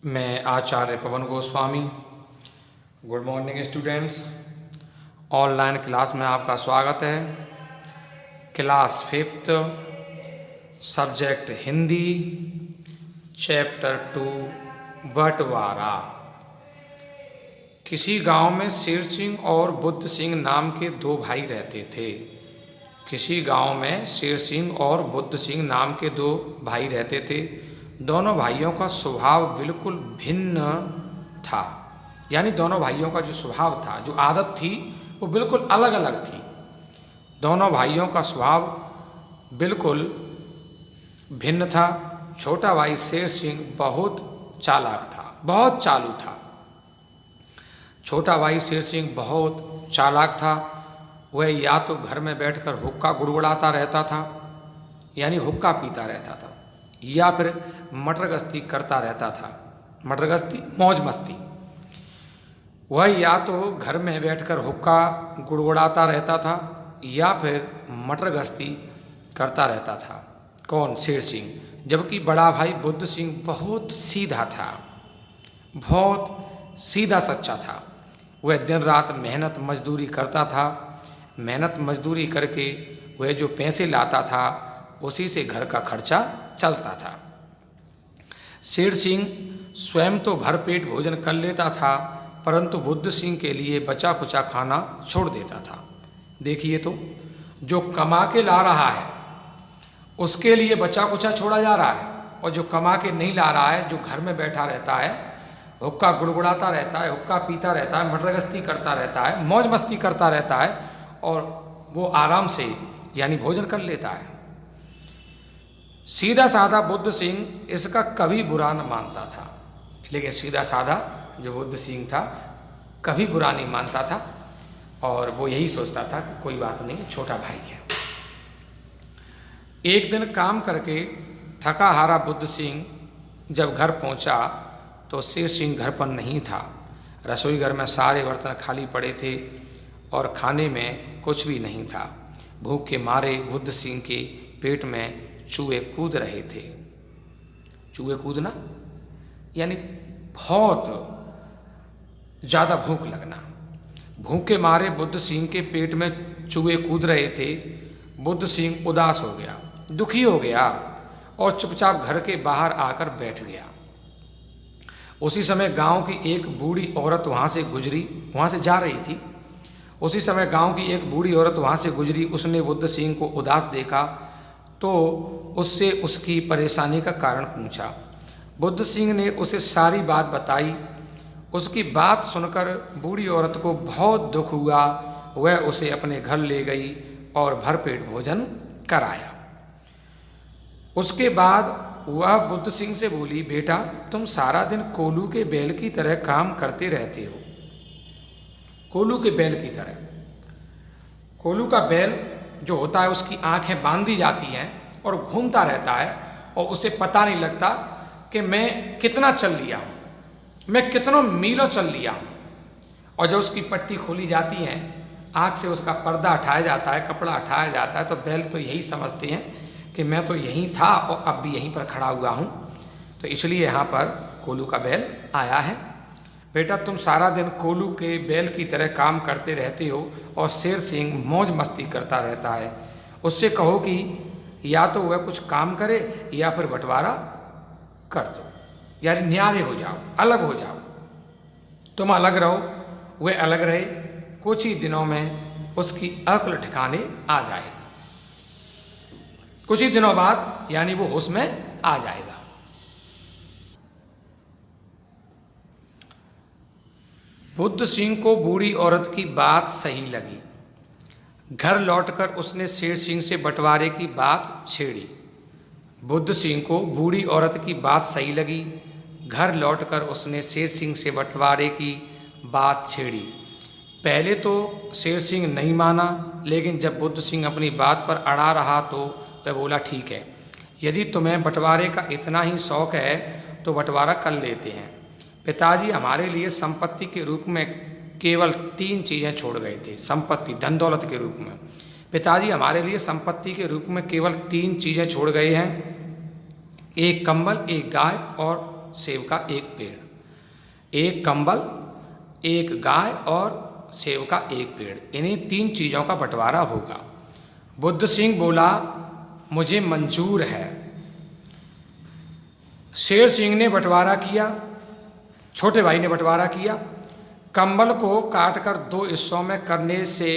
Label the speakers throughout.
Speaker 1: मैं Acharya Pawan Goswami. Good morning students. Online class में आपका स्वागत है। Class 5th, subject Hindi, chapter 2, बंटवारा। किसी गांव में शेर सिंह और बुद्ध सिंह नाम के दो भाई रहते थे। किसी गांव में शेर सिंह और बुद्ध सिंह नाम के दो भाई रहते थे। दोनों भाइयों का स्वभाव बिल्कुल भिन्न था। यानी दोनों भाइयों का जो स्वभाव था, जो आदत थी, वो बिल्कुल अलग अलग थी। दोनों भाइयों का स्वभाव बिल्कुल भिन्न था। छोटा भाई शेर सिंह बहुत चालाक था, बहुत चालू था। छोटा भाई शेर सिंह बहुत चालाक था। वह या तो घर में बैठकर हुक्का गुड़गुड़ाता रहता था, यानी हुक्का पीता रहता था, या फिर मटर गश्ती करता रहता था। मटर गश्ती, मौज मस्ती। वह या तो घर में बैठकर हुक्का गुड़गुड़ाता रहता था या फिर मटर गश्ती करता रहता था। कौन? शेर सिंह। जबकि बड़ा भाई बुद्ध सिंह बहुत सीधा था, बहुत सीधा सच्चा था। वह दिन रात मेहनत मजदूरी करता था। मेहनत मजदूरी करके वह जो पैसे लाता था, उसी से घर का खर्चा चलता था। शेर सिंह स्वयं तो भरपेट भोजन कर लेता था, परंतु बुद्ध सिंह के लिए बचा खुचा खाना छोड़ देता था। देखिए तो, जो कमा के ला रहा है उसके लिए बचा खुचा छोड़ा जा रहा है, और जो कमा के नहीं ला रहा है, जो घर में बैठा रहता है, हुक्का गुड़गुड़ाता रहता है, हुक्का पीता रहता है, मटर गश्ती करता रहता है, मौज मस्ती करता रहता है, और वो आराम से यानी भोजन कर लेता है। सीधा साधा बुद्ध सिंह इसका कभी बुरा न मानता था। लेकिन सीधा साधा जो बुद्ध सिंह था, कभी बुरा नहीं मानता था, और वो यही सोचता था कि कोई बात नहीं, छोटा भाई है। एक दिन काम करके थका हारा बुद्ध सिंह जब घर पहुंचा तो शेर सिंह घर पर नहीं था। रसोई घर में सारे बर्तन खाली पड़े थे और खाने में कुछ भी नहीं था। भूख के मारे बुद्ध सिंह के पेट में चूहे कूद रहे थे। चूहे कूदना यानी बहुत ज़्यादा भूख लगना। भूख के मारे बुद्ध सिंह के पेट में चूहे कूद रहे थे। बुद्ध सिंह उदास हो गया, दुखी हो गया, और चुपचाप घर के बाहर आकर बैठ गया। उसी समय गांव की एक बूढ़ी औरत वहाँ से जा रही थी। उसी समय गांव की एक बूढ़ी औरत वहाँ से गुजरी। उसने बुद्ध सिंह को उदास देखा तो उससे उसकी परेशानी का कारण पूछा। बुद्ध सिंह ने उसे सारी बात बताई। उसकी बात सुनकर बूढ़ी औरत को बहुत दुख हुआ। वह उसे अपने घर ले गई और भरपेट भोजन कराया। उसके बाद वह बुद्ध सिंह से बोली, बेटा, तुम सारा दिन कोल्हू के बैल की तरह काम करते रहते हो। कोल्हू के बैल की तरह। कोल्हू का बैल जो होता है, उसकी आंखें बांधी जाती हैं और घूमता रहता है, और उसे पता नहीं लगता कि मैं कितना चल लिया हूँ, मैं कितनों मीलों चल लिया हूँ। और जब उसकी पट्टी खोली जाती है, आँख से उसका पर्दा हटाया जाता है, कपड़ा हटाया जाता है, तो बैल तो यही समझते हैं कि मैं तो यहीं था और अब भी यहीं पर खड़ा हुआ हूँ। तो इसलिए यहाँ पर कोल्हू का बैल आया है। बेटा, तुम सारा दिन कोल्हू के बैल की तरह काम करते रहते हो और शेर सिंह मौज मस्ती करता रहता है। उससे कहो कि या तो वह कुछ काम करे या फिर बंटवारा कर दो, यानी न्यारे हो जाओ, अलग हो जाओ। तुम अलग रहो, वह अलग रहे। कुछ ही दिनों में उसकी अक्ल ठिकाने आ जाएगी। कुछ ही दिनों बाद यानी वो होश में आ जाएगा। बुद्ध सिंह को बूढ़ी औरत की बात सही लगी। घर लौटकर उसने शेर सिंह से बंटवारे की बात छेड़ी। बुद्ध सिंह को बूढ़ी औरत की बात सही लगी। घर लौटकर उसने शेर सिंह से बंटवारे की बात छेड़ी। पहले तो शेर सिंह नहीं माना, लेकिन जब बुद्ध सिंह अपनी बात पर अड़ा रहा तो वह बोला, ठीक है, यदि तुम्हें बंटवारे का इतना ही शौक है तो बंटवारा कर लेते हैं। पिताजी हमारे लिए संपत्ति के रूप में केवल 3 चीज़ें छोड़ गए थे। संपत्ति, धन दौलत के रूप में पिताजी हमारे लिए संपत्ति के रूप में केवल 3 चीज़ें छोड़ गए हैं। एक कंबल, एक गाय और सेब का एक पेड़, एक कंबल, एक गाय और सेब का एक पेड़, इन्हीं 3 चीज़ों का बंटवारा होगा। बुद्ध सिंह बोला, मुझे मंजूर है। शेर सिंह ने बंटवारा किया, छोटे भाई ने बंटवारा किया। कंबल को काटकर 2 हिस्सों में करने से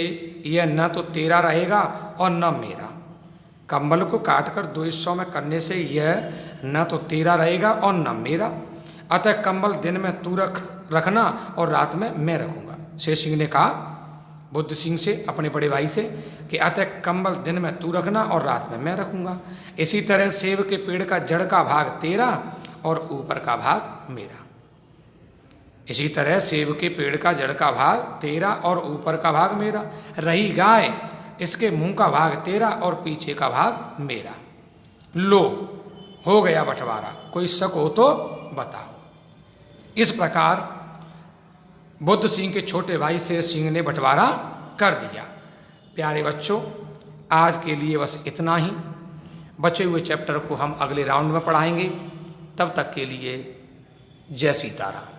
Speaker 1: यह न तो तेरा रहेगा और न मेरा। कंबल को काटकर 2 हिस्सों में करने से यह न तो तेरा रहेगा और न मेरा। अतः कंबल दिन में तू रखना और रात में मैं रखूँगा। शेर सिंह ने कहा बुद्ध सिंह से, अपने बड़े भाई से, कि अतः कंबल दिन में तू रखना और रात में मैं रखूँगा। इसी तरह सेब के पेड़ का जड़ का भाग तेरा और ऊपर का भाग मेरा। इसी तरह सेब के पेड़ का जड़ का भाग तेरा और ऊपर का भाग मेरा। रही गाय, इसके मुंह का भाग तेरा और पीछे का भाग मेरा। लो, हो गया बंटवारा, कोई शक हो तो बताओ। इस प्रकार बुद्ध सिंह के छोटे भाई शेर सिंह ने बंटवारा कर दिया। प्यारे बच्चों, आज के लिए बस इतना ही। बचे हुए चैप्टर को हम अगले राउंड में पढ़ाएंगे। तब तक के लिए जय सीताराम।